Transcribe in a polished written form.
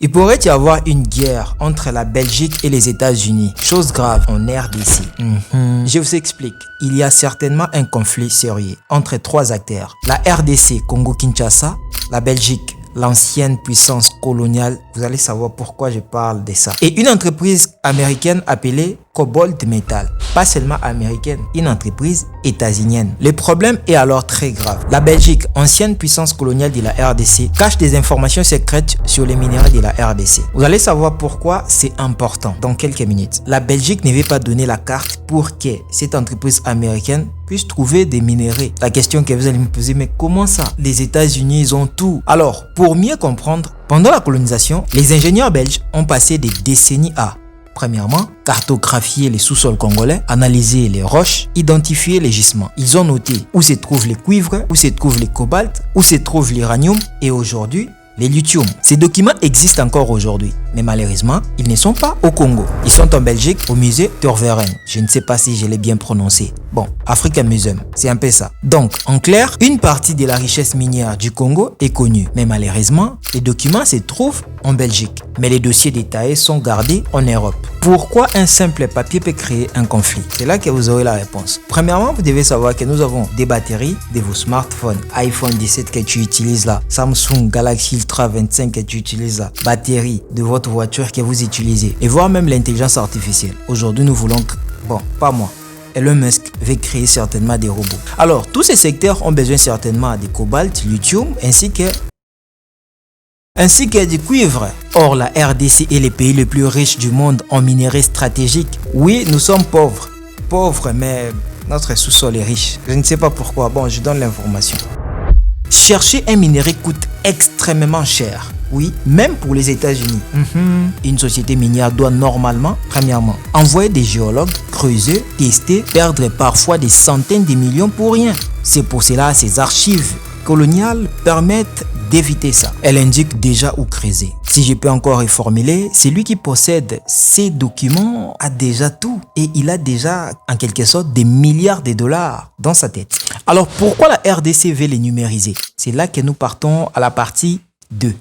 Il pourrait y avoir une guerre entre la Belgique et les États-Unis. Chose grave en RDC. Je vous explique. Il y a certainement un conflit sérieux entre trois acteurs. La RDC, Congo-Kinshasa, la Belgique, l'ancienne puissance coloniale. Vous allez savoir pourquoi je parle de ça. Et une entreprise américaine appelée Cobalt Metal. Pas seulement américaine, une entreprise états-unienne. Le problème est alors très grave. La Belgique, ancienne puissance coloniale de la RDC, cache des informations secrètes sur les minéraux de la RDC. Vous allez savoir pourquoi c'est important dans quelques minutes. La Belgique ne veut pas donner la carte pour que cette entreprise américaine puisse trouver des minéraux. La question que vous allez me poser, mais comment ça? Les États-Unis, ils ont tout. Alors, pour mieux comprendre, pendant la colonisation, les ingénieurs belges ont passé des décennies à premièrement, cartographier les sous-sols congolais, analyser les roches, identifier les gisements. Ils ont noté où se trouvent les cuivres, où se trouvent les cobaltes, où se trouve l'uranium et aujourd'hui, les lithium. Ces documents existent encore aujourd'hui, mais malheureusement, ils ne sont pas au Congo. Ils sont en Belgique, au musée Tervuren. Je ne sais pas si je l'ai bien prononcé. Bon, Africa Museum, c'est un peu ça. Donc, en clair, une partie de la richesse minière du Congo est connue, mais malheureusement, les documents se trouvent en Belgique. Mais les dossiers détaillés sont gardés en Europe. Pourquoi un simple papier peut créer un conflit? C'est là que vous aurez la réponse. Premièrement, vous devez savoir que nous avons des batteries de vos smartphones, iPhone 17 que tu utilises là, Samsung Galaxy Ultra 25 que tu utilises là, batterie de votre voiture que vous utilisez, et voire même l'intelligence artificielle. Aujourd'hui, nous voulons que... Bon, pas moi. Elon Musk veut créer certainement des robots. Alors, tous ces secteurs ont besoin certainement de cobalt, lithium, ainsi que du cuivre. Or, la RDC est le pays le plus riche du monde en minerais stratégiques. Oui, nous sommes pauvres. Pauvres, mais notre sous-sol est riche. Je ne sais pas pourquoi. Bon, je donne l'information. Chercher un minerai coûte extrêmement cher. Oui, même pour les États-Unis. Une société minière doit normalement, premièrement, envoyer des géologues, creuser, tester, perdre parfois des centaines de millions pour rien. C'est pour cela que ces archives coloniales permettent d'éviter ça. Elle indique déjà où creuser. Si je peux encore reformuler, celui qui possède ces documents a déjà tout et il a déjà en quelque sorte des milliards de dollars dans sa tête. Alors pourquoi la RDC veut les numériser? C'est là que nous partons à la partie 2.